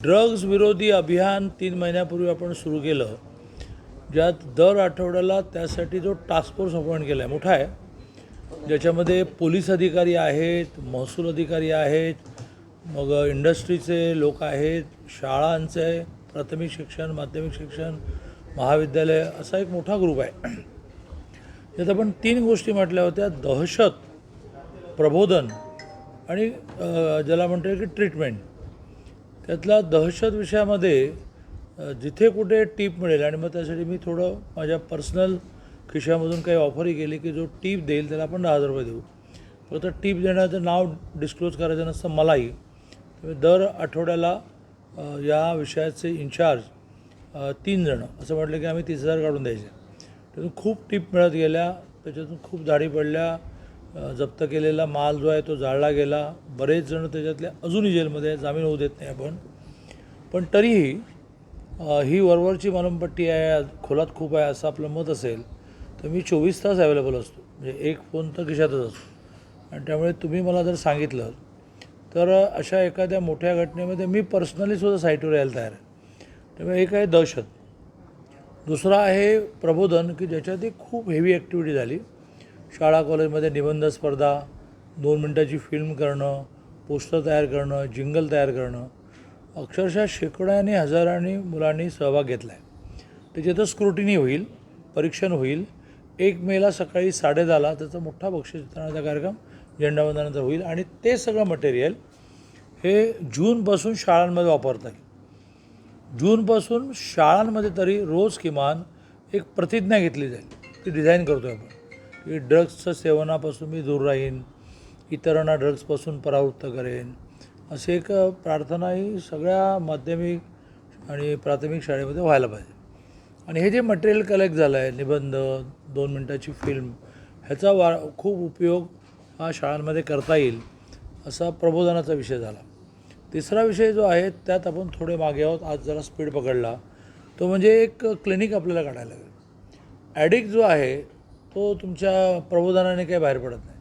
Drugs विरोधी अभियान 3 महिन्यापूर्वी आपण सुरू केलं, ज्यात दर आठवड्याला त्यासाठी जो टास्क फोर्स अपॉइंट केला आहे मोठा आहे, ज्याच्यामध्ये पोलीस अधिकारी आहेत, महसूल अधिकारी आहेत, मग इंडस्ट्रीचे लोक आहेत, शाळांचे प्राथमिक शिक्षण, माध्यमिक शिक्षण, महाविद्यालय असा एक मोठा ग्रुप आहे. त्यात आपण 3 गोष्टी म्हटल्या होत्या: दहशत, प्रबोधन आणि ज्याला म्हणतो की ट्रीटमेंट. त्यातला दहशत विषयामध्ये जिथे कुठे टीप मिळेल, आणि मग त्यासाठी मी थोडं माझ्या पर्सनल खिशामधून काही ऑफरही केली की जो टीप देईल त्याला आपण 10,000 रुपये देऊ. फक्त टीप देण्याचं नाव डिस्क्लोज करायचं नसतं मलाही. दर आठवड्याला या विषयाचे इन्चार्ज 3 जणं असं म्हटलं की आम्ही 30,000 काढून द्यायचे. त्यातून खूप टीप मिळत गेल्या, त्याच्यातून खूप दाढी पडल्या, जप्त केलेला माल जो आहे तो जाळला गेला. बरेच जण त्याच्यातले अजूनही जेलमध्ये जामीन होऊ देत नाही आपण. पण तरीही ही वरवरची मलमपट्टी आहे, खोलात खूप आहे असं आपलं मत असेल तर मी 24 तास अवेलेबल असतो. म्हणजे एक फोन तर खिशातच असतो. आणि त्यामुळे तुम्ही मला जर सांगितलं तर अशा एखाद्या मोठ्या घटनेमध्ये मी पर्सनलीसुद्धा साईटवर यायला तयार आहे. त्यामुळे एक आहे दहशत, दुसरा आहे प्रबोधन की ज्याच्यात खूप हेवी ॲक्टिव्हिटी झाली. शाळा कॉलेजमध्ये निबंध स्पर्धा, 2 मिनटाची फिल्म करणं, पोस्टर तयार करणं, जिंगल तयार करणं, अक्षरशः शेकड्याने हजारांनी मुलांनी सहभाग घेतला आहे. त्याच्यातच स्क्रुटिनी होईल, परीक्षण होईल. 1 मेला सकाळी 10:30ला त्याचा मोठा बक्षीस वितरणाचा कार्यक्रम झेंडावंदनानंतर होईल. आणि ते सगळं मटेरियल हे जूनपासून शाळांमध्ये वापरता येईल. जूनपासून शाळांमध्ये तरी रोज किमान एक प्रतिज्ञा घेतली जाईल. ती डिझाईन करतो आहे आपण की ड्रग्सचं सेवनापासून मी दूर राहीन, इतरांना ड्रग्सपासून परावृत्त करेन, अशी एक प्रार्थना ही सगळ्या माध्यमिक आणि प्राथमिक शाळेमध्ये व्हायला पाहिजे. आणि हे जे मटेरियल कलेक्ट झालं आहे, निबंध, 2 मिनटाची फिल्म, ह्याचा खूप उपयोग हा शाळांमध्ये करता येईल असा प्रबोधनाचा विषय झाला. तिसरा विषय जो आहे त्यात आपण थोडे मागे आहोत, आज जरा स्पीड पकडला, तो म्हणजे एक क्लिनिक आपल्याला काढायला लागेल. ॲडिक्ट जो आहे तो तुमच्या प्रबोधनाने काही बाहेर पडत नाही.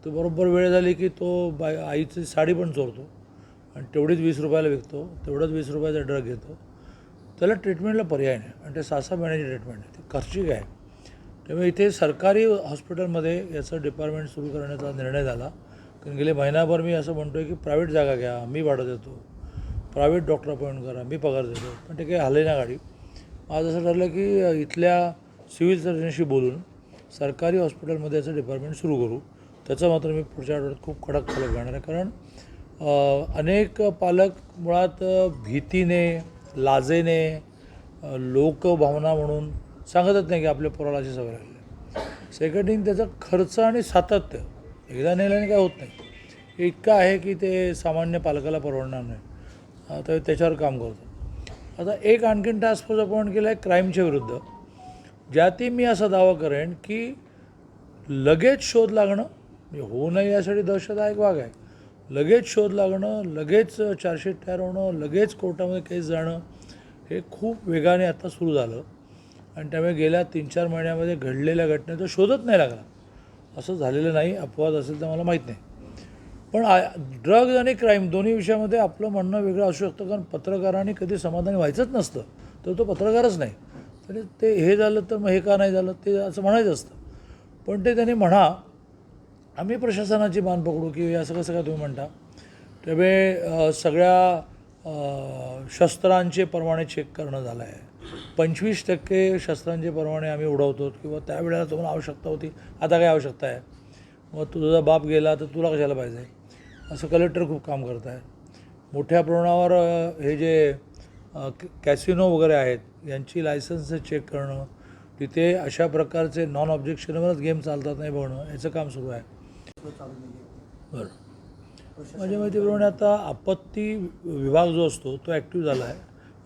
तो बरोबर वेळ झाली की तो आईची साडी पण चोरतो आणि तेवढीच 20 रुपयाला विकतो, तेवढंच 20 रुपयाचा ड्रग घेतो. त्याला ट्रीटमेंटला पर्याय नाही आणि ते 6-6 महिन्याची ट्रीटमेंट आहे, ती खर्चिक आहे. त्यामुळे इथे सरकारी हॉस्पिटलमध्ये याचं डिपार्टमेंट सुरू करण्याचा निर्णय झाला. कारण गेले महिनाभर मी असं म्हणतो आहे की प्रायव्हेट जागा घ्या, मी भाडं देतो, प्रायव्हेट डॉक्टर अपॉइंट करा, मी पगार देतो, पण ते काही हले ना गाडी. आज असं ठरलं की इथल्या सिव्हिल सर्जनशी बोलून सरकारी हॉस्पिटलमध्ये याचं डिपार्टमेंट सुरू करू. त्याचं मात्र मी पुढच्या आठवड्यात खूप कडक फलक घेणार आहे. कारण अनेक पालक मुळात भीतीने, लाजेने, लोकभावना म्हणून सांगतच नाही की आपल्या पोराला अशी सवय लागली. सेकंड थिंग, त्याचा खर्च आणि सातत्य एकदा नेल्याने काय होत नाही, हे इतकं आहे की ते सामान्य पालकाला परवडणार नाही. तर त्याच्यावर काम करतो. आता एक आणखीन टास्क फोर्स अपॉइंट केला आहे क्राईमच्या विरुद्ध, ज्यातही मी असा दावा करेन की लगेच शोध लागणं होऊ नये यासाठी दहशत हा एक भाग आहे. लगेच शोध लागणं, लगेच चार्जशीट तयार होणं, लगेच कोर्टामध्ये केस जाणं, हे खूप वेगाने आता सुरू झालं. आणि त्यामुळे गेल्या 3-4 महिन्यामध्ये घडलेल्या घटनेचा शोधच नाही लागला. असं झालेलं नाही, अपवाद असेल तर मला माहीत नाही. पण ड्रग्ज आणि क्राईम दोन्ही विषयामध्ये आपलं म्हणणं वेगळं असू शकतं. कारण पत्रकारांनी कधी समाधानी व्हायचंच नसतं तर तो पत्रकारच नाही. तरी ते हे झालं तर मग हे का नाही झालं ते असं म्हणायचं असतं. पण ते त्यांनी म्हणा, आम्ही प्रशासनाची मान पकडू की असं कसं काय तुम्ही म्हणता. त्यामुळे सगळ्या शस्त्रांचे परवाने चेक करणं झालं आहे. 25% शस्त्रांचे परवाने आम्ही उडवतो किंवा त्यावेळेला तुम्हाला आवश्यकता होती, आता काय आवश्यकता आहे, मग तुझा बाप गेला तर तुला कशाला पाहिजे, असं कलेक्टर खूप काम करत आहे. मोठ्या प्रमाणावर हे जे कॅसिनो वगैरे आहेत यांची लायसन्स चेक करणं, तिथे अशा प्रकारचे नॉन ऑब्जेक्शनेबलच गेम चालतात नाही बघणं, याचं काम सुरू आहे. बरं, माझ्या माहितीप्रमाणे आता आपत्ती विभाग जो असतो तो ॲक्टिव्ह झाला आहे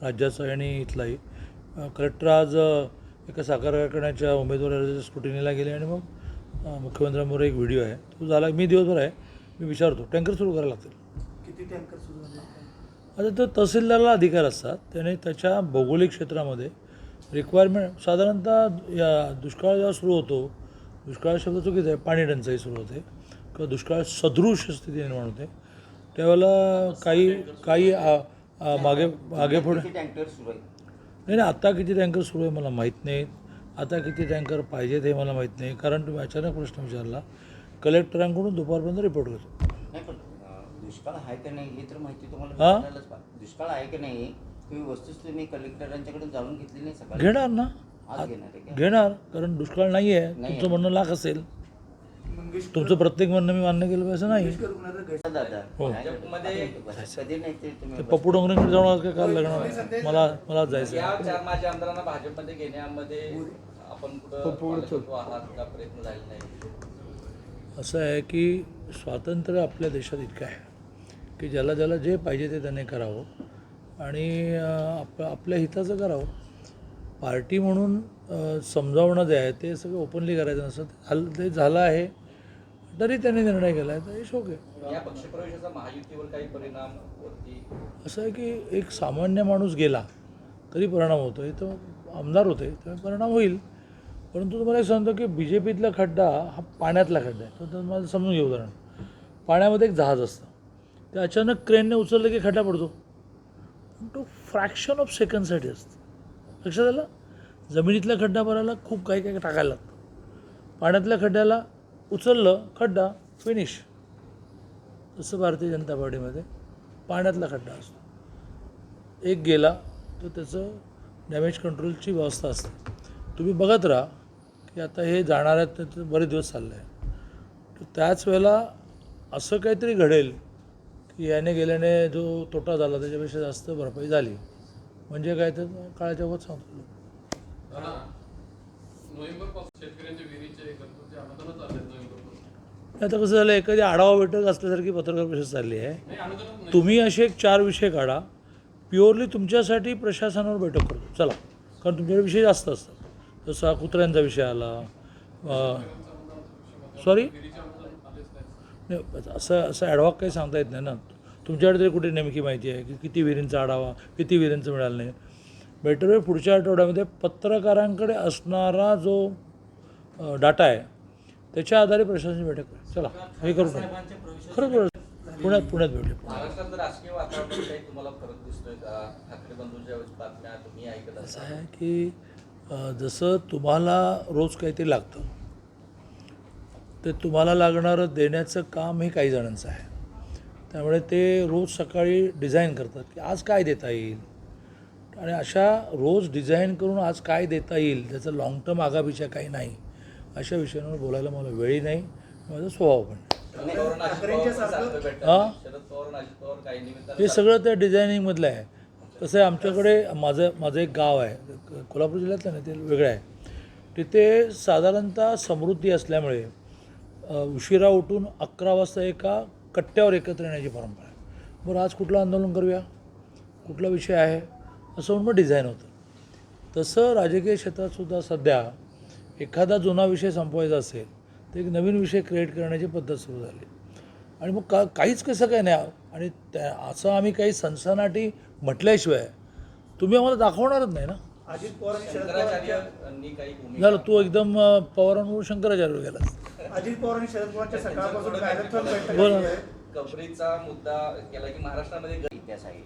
राज्याचा आणि इथलाही. कलेक्टर आज एका साखर कारखान्याच्या उमेदवाराच्या स्क्रुटिनीला गेले आणि मग मुख्यमंत्र्यांबरोबर एक व्हिडिओ आहे तो झाला. मी दिवसभर आहे, मी विचारतो टँकर सुरू करायला लागतील. किती टँकर सुरू झाले? आता तो तहसीलदारला अधिकार असतात, त्याने त्याच्या भौगोलिक क्षेत्रामध्ये रिक्वायरमेंट साधारणतः या दुष्काळ जेव्हा सुरू होतो, दुष्काळ शब्द चुकीचा आहे, पाणी टंचाई सुरू होते किंवा दुष्काळ सदृश स्थिती निर्माण होते, त्यावेळेला काही मागे मागे पुढे किती टँकर सुरू आहे? नाही आत्ता किती टँकर सुरू आहे मला माहीत नाही. आता किती टँकर पाहिजेत हे मला माहीत नाही, कारण तुम्ही अचानक प्रश्न विचारला. कलेक्टरांकडून दुपारपर्यंत रिपोर्ट करतो. नाही पण दुष्काळ आहे का नाही हे तर माहिती तुम्हाला हा? मिळालंच पाहिजे. दुष्काळ आहे की नाही तुम्ही वस्तूच तुम्ही कलेक्टरांच्याकडून जाणून घेतली नाही सकाळी? घेणार ना, आज घेणार आहे का? घेणार, कारण दुष्काळ नाही आहे. तुमचं म्हणणं लाख असेल, तुमचं प्रत्येक म्हणणं मी मान्य केलं पाहिजे असं नाही. दादा हो. भाजपमध्ये कधी नाही ते तुम्ही ते पप्पू डोंगरेंकडे जाऊन आज काय काल लग्न मला जायचं आहे. या 4 माजी आमदारांना भाजपमध्ये घेण्यामध्ये आपण कुठं आहात का प्रयत्न झाले नाही? असं आहे की स्वातंत्र्य आपल्या देशात इतकं आहे की ज्याला ज्याला जे पाहिजे ते त्याने करावं आणि आपल्या हिताचं करावं. पार्टी म्हणून समजावणं जे आहे ते सगळं ओपनली करायचं नसतं. ते झालं आहे तरी त्यांनी निर्णय केला आहे, तर हे शोक आहे. या पक्षप्रवेशाचा महायुतीवर काही परिणाम वरती? असं आहे की एक सामान्य माणूस गेला तरी परिणाम होतो. हे तर आमदार होते त्यामुळे परिणाम होईल. परंतु तुम्हाला एक सांगतो की बी जे पीतला खड्डा हा पाण्यातला खड्डा आहे. तर मला समजून घेऊ उदाहरण. पाण्यामध्ये एक जहाज असतं, ते अचानक क्रेनने उचललं की खड्डा पडतो, पण तो फ्रॅक्शन ऑफ सेकंडसाठी असतं. लक्षात आलं? जमिनीतल्या खड्डा भरायला खूप काही काही टाकायला लागतं. पाण्यातल्या खड्ड्याला उचललं खड्डा फिनिश. तसं भारतीय जनता पार्टीमध्ये पाण्यातला खड्डा असतो. एक गेला तर त्याचं डॅमेज कंट्रोलची व्यवस्था असते. तुम्ही बघत राहा की आता हे जाणार आहेत तर बरेच दिवस चालले आहे. तर त्याच वेळेला असं काहीतरी घडेल की याने गेल्याने जो तोटा झाला त्याच्यापेक्षा जास्त भरपाई झाली. म्हणजे काय तर काळाच्या ओघात सांगतो. आता कसं झालं, एखादी आढावा बैठक असल्यासारखी पत्रकार परिषद चालली आहे. तुम्ही असे एक 4 विषय काढा, प्युअरली तुमच्यासाठी प्रशासनावर बैठक करतो चला, कारण तुमच्याकडे विषय जास्त असतात. जसा कुत्र्यांचा विषय आला, सॉरी नाही असं ॲडव्हॉक काही सांगता येत नाही ना. तुमच्याकडे तरी कुठे नेमकी माहिती आहे की किती विहिरींचा आढावा, किती विहिरींचं मिळालं नाही. बेटर वे पुढच्या आठवड्यामध्ये पत्रकारांकडे असणारा जो डाटा आहे त्याच्या आधारे प्रशासनाची बैठक करा. चला हे करू नका. खरं पुण्यात भेटू. महाराष्ट्रात राजकीय वातावरणात काही तुम्हाला फरक दिसतोय का? ठाकरे बंधूंच्या बातम्या तुम्ही ऐकत असं असाल? आहे की जसं तुम्हाला रोज काहीतरी लागतं ते तुम्हाला लागणारं देण्याचं काम हे काही जणांचं आहे. त्यामुळे ते रोज सकाळी डिझाईन करतात की आज काय देता येईल, आणि अशा रोज डिझाईन करून आज काय देता येईल त्याचं लाँग टर्म आगापिछा काही नाही. अशा विषयांवर बोलायला मला वेळही नाही, माझा स्वभाव पण नाही. शरद पवार, अजित पवार काही निमित्तानं हे सगळं त्या डिझायनिंगमधलं आहे. कसं आहे, आमच्याकडे माझं एक गाव आहे कोल्हापूर जिल्ह्यातलं नाही, ते वेगळं आहे. तिथे साधारणतः समृद्धी असल्यामुळे उशिरा उठून 11 वाजता एका कट्ट्यावर एकत्र येण्याची परंपरा आहे. बरं आज कुठलं आंदोलन करूया, कुठला विषय आहे असं म्हणून मग डिझाईन होतं. तसं राजकीय क्षेत्रातसुद्धा सध्या एखादा जुना विषय संपवायचा असेल तर एक नवीन विषय क्रिएट करण्याची पद्धत सुरू झाली. आणि मग काहीच कसं काय नाही. आणि असं आम्ही काही सनसनाटी म्हटल्याशिवाय तुम्ही आम्हाला दाखवणारच नाही ना. अजित पवार आणि शरद शंकराचार्यांनी काही भूमिका झालं तू एकदम पवारांवर शंकराचार्य गेलास. अजित पवार आणि शरद पवारच्या सकाळपासून मॅरेथॉन बैठक बोला. झाली आहे. कबरीचा मुद्दा केला की महाराष्ट्रामध्ये इतिहास आहे.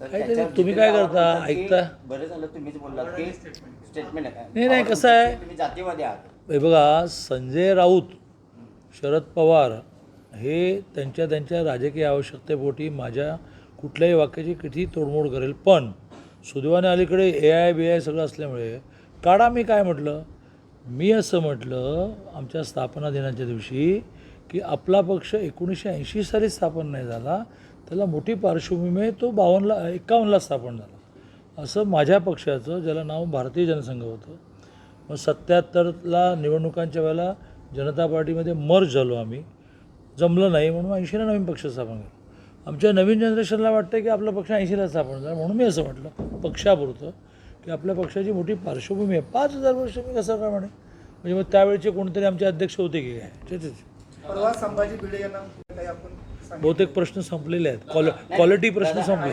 तर काहीतरी त्याच्यावर तुम्ही काय जितेंद्र करता, आव्हाड म्हणतात की ऐकता? बरं झालं तुम्हीच बोललात की स्टेटमेंट आहे. नाही, आव्हाड कसं म्हणतात आहे? की तुम्ही जातीवादी आहात. हे बघा, संजय राऊत, शरद पवार हे त्यांच्या राजकीय आवश्यकतेपोटी माझ्या कुठल्याही वाक्याची किती तोडमोड करेल. पण सुदैवाने अलीकडे AI सगळं असल्यामुळे काढा. मी काय म्हटलं, मी असं म्हटलं आमच्या स्थापना दिनाच्या दिवशी की आपला पक्ष 1980 साली स्थापन नाही झाला, त्याला मोठी पार्श्वभूमी आहे, तो 51ला स्थापन झाला. असं माझ्या पक्षाचं, ज्याला नाव भारतीय जनसंघ होतं, मग 77ला निवडणुकांच्या वेळेला जनता पार्टीमध्ये मर्ज झालो आम्ही, जमलं नाही म्हणून 80ला नवीन पक्ष स्थापन केला. आमच्या नवीन जनरेशनला वाटतं की आपला पक्ष 80ला स्थापन झाला, म्हणून मी असं म्हटलं पक्षापुरतं की आपल्या पक्षाची मोठी पार्श्वभूमी आहे. 5000 वर्ष मी कसं काय म्हणे, म्हणजे मग त्यावेळेचे कोणतरी आमचे अध्यक्ष होते की काय. परवा संभाजी भिडे यांना काही आपण सांगितलं. बहुतेक प्रश्न संपलेले आहेत, क्वालिटी प्रश्न संपले.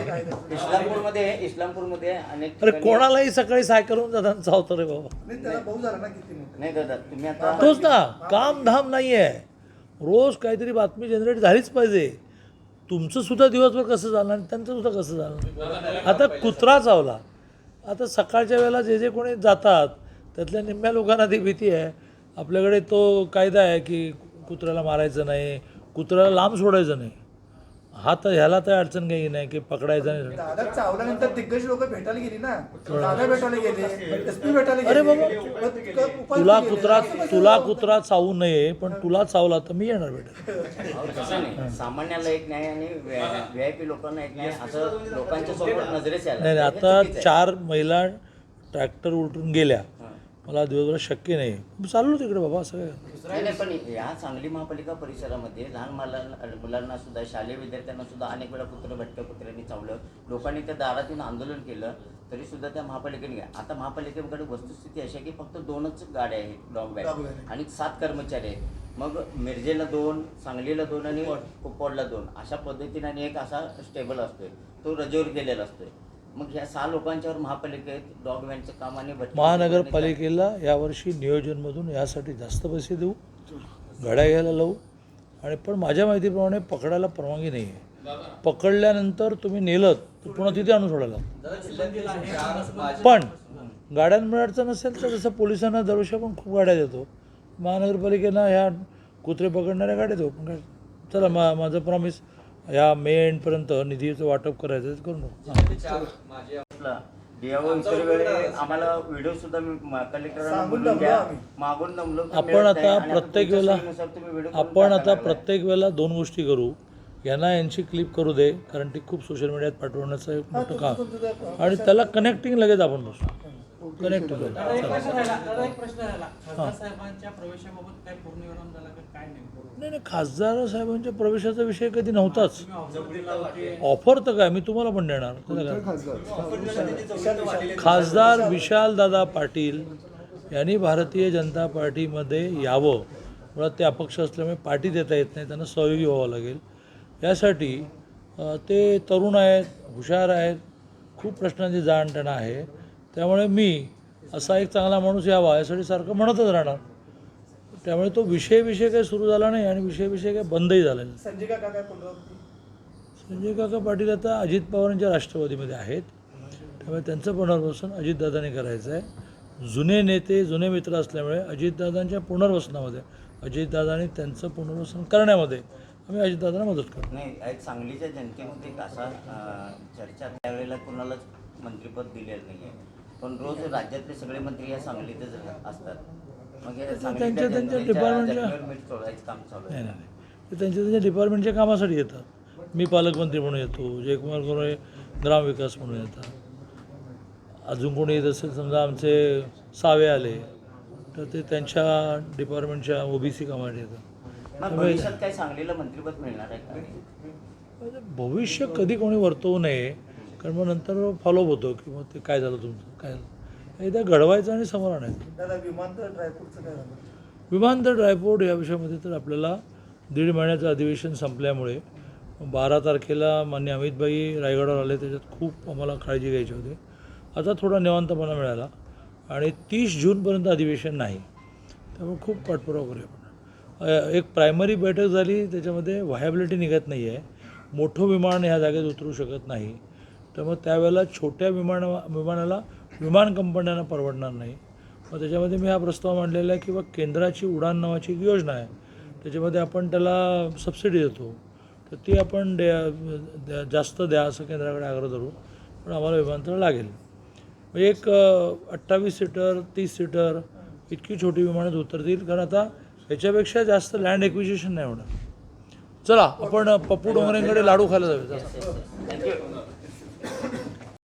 इस्लामपूरमध्ये अनेक अरे ठिकाणी- कोणालाही सकाळी सायकलवरून जाताना चावतं रे बाबा. नाही, त्याला भाऊ झाला ना किती मोठा. नाही दादा तुम्ही आता तोच ना, काम धाम नाही आहे. रोज काहीतरी बातमी जनरेट झालीच पाहिजे. तुमचं सुद्धा दिवसभर कसं झालं आणि त्यांचं सुद्धा कसं झालं. आता कुत्रा चावला. आता सकाळच्या वेळेला जे कोणी जातात त्यातल्या निम्म्या लोकांना ती भीती आहे. आपल्याकडे तो कायदा आहे की कुत्र्याला मारायचं नाही, कुत्र्याला लांब सोडायचं नाही. हा तर ह्याला तर अडचण काही नाही की पकडायचं नाही. दादा चावल्यानंतर दिग्गज लोक भेटायला गेली ना, दादा भेटायला गेले, SP भेटायला गेले. अरे बाबा, उपाय तुला केले. कुत्रा चावू नये, पण तुला चावला तर मी येणार बेटा. तसं नाही, सामान्याला एक न्याय आणि VIP लोकांना एक न्याय असं लोकांच्या समोर नजरेस यायला नाही हे आता चुकीचं आहे. 4 महिला ट्रॅक्टर उलटून गेल्या. मला दिवसभर शक्य नाही. चाललो तिकडे बाबा असं काय. नाही, पण या सांगली महापालिका परिसरामध्ये लहान मुलांना सुद्धा, शालेय विद्यार्थ्यांना सुद्धा अनेक वेळा भटक्या कुत्र्यांनी चावलं. लोकांनी त्या दारात येऊन आंदोलन केलं तरी सुद्धा त्या महापालिकेने आता महापालिकेकडे वस्तुस्थिती अशी आहे की फक्त 2च गाड्या आहेत डॉग वॅन आणि 7 कर्मचारी आहेत. मग मिरजेला 2, सांगलीला 2 आणि कुपवाडला 2 अशा पद्धतीने आणि एक असा स्टेबल असतोय, तो रजेवर गेलेला असतोय. मग ह्या 6 लोकांच्यावर महापालिकेत डॉग वॅनचं काम आणि महानगरपालिकेला यावर्षी नियोजनमधून यासाठी जास्त पैसे देऊ, गाड्या घ्यायला लावू. आणि पण माझ्या माहितीप्रमाणे पकडायला परवानगी नाही आहे. पकडल्यानंतर तुम्ही नेलं तर पुन्हा तिथे आणून सोडायला. पण गाड्यांमुळे अडचण असेल तर जसं पोलिसांना दरवर्षी आपण खूप गाड्या देतो, महानगरपालिकेनं ह्या कुत्रे पकडणाऱ्या गाड्या देऊ. पण काय चला माझं प्रॉमिस ह्या मे एंडपर्यंत निधीचं वाटप करायचं करू नको. आम्हाला व्हिडिओ सुद्धा मागून दमलो. आपण आता प्रत्येक वेळेला 2 गोष्टी करू. यांची क्लिप करू दे, कारण ती खूप सोशल मीडियात पाठवण्याचं एक मोठं काम, आणि त्याला कनेक्टिंग लगेच आपण बसू कनेक्ट करू. नाही, खासदार साहेबांच्या प्रवेशाचा विषय कधी नव्हताच. ऑफर तर काय मी तुम्हाला पण देणार. खासदार विशालदादा पाटील यांनी भारतीय जनता पार्टीमध्ये यावं. मुळात ते अपक्ष असल्यामुळे पार्टी देता येत नाही, त्यांना सहयोगी व्हावं लागेल. यासाठी ते तरुण आहेत, हुशार आहेत, खूप प्रश्नांची जाण त्यांना आहे. त्यामुळे मी असा एक चांगला माणूस यावा यासाठी सारखं म्हणतच राहणार. त्यामुळे तो विषय काही सुरू झाला नाही आणि विषय काही बंदही झाला नाही. संजय काका पाटील आता अजित पवारांच्या राष्ट्रवादीमध्ये आहेत, त्यामुळे त्यांचं पुनर्वसन अजितदादांनी करायचं आहे. जुने नेते, जुने मित्र असल्यामुळे अजितदादांच्या पुनर्वसनामध्ये, अजितदादांनी त्यांचं पुनर्वसन करण्यामध्ये आम्ही अजितदादांना मदत करतो. नाही, एक सांगलीच्या जनतेमध्ये एक असा चर्चा त्यावेळेला कोणालाच मंत्रिपद दिलेलं नाही आहे, पण रोज राज्यातले सगळे मंत्री या सांगलीतच असतात. मग त्यांच्या डिपार्टमेंटच्या काम चालू नाही नाही ते त्यांच्या डिपार्टमेंटच्या कामासाठी येतात. मी पालकमंत्री म्हणून येतो, जयकुमार गोरे ग्रामविकास म्हणून येतात. अजून कोणी येत असेल, समजा आमचे सावे आले तर ते त्यांच्या डिपार्टमेंटच्या OBC कामासाठी येतात. भविष्यात काय सांगलीला मंत्रिपद मिळणार आहे? भविष्य कधी कोणी वर्तवू नये, कारण मग नंतर फॉलोअप होतो की मग ते काय झालं तुमचं, काय झालं. एकदा घडवायचं आणि समोर आणायचं. दादा विमानतळ ड्रायफ्रूटचं काय झालं? विमानतळ ड्रायपोर्ट या विषयामध्ये तर आपल्याला 1.5 महिन्याचं अधिवेशन संपल्यामुळे 12 तारखेला माननीय अमितभाई रायगडावर आले, त्याच्यात खूप आम्हाला काळजी घ्यायची होती. आता थोडा निवांतपणा मिळाला आणि 30 जूनपर्यंत अधिवेशन नाही, त्यामुळे खूप पाठपुरावा करूया आपण. एक प्रायमरी बैठक झाली, त्याच्यामध्ये व्हायबिलिटी निघत नाही आहे. मोठं विमान ह्या जागेत उतरू शकत नाही, त्यामुळे त्यावेळेला छोट्या विमानाला विमान कंपन्यांना परवडणार नाही. मग त्याच्यामध्ये मी हा प्रस्ताव मांडलेला आहे की केंद्राची उडान नावाची एक योजना आहे, त्याच्यामध्ये आपण त्याला सबसिडी देतो, तर ती आपण जास्त द्या असं केंद्राकडे आग्रह धरू. पण आम्हाला विमानतळ लागेल. म्हणजे एक 28 सीटर 30 सीटर इतकी छोटी विमानं उतरतील, कारण आता याच्यापेक्षा जास्त लँड एक्विजिशन नाही होणार. चला आपण पप्पू डोंगरेंकडे लाडू खायला जाऊया. थँक्यू.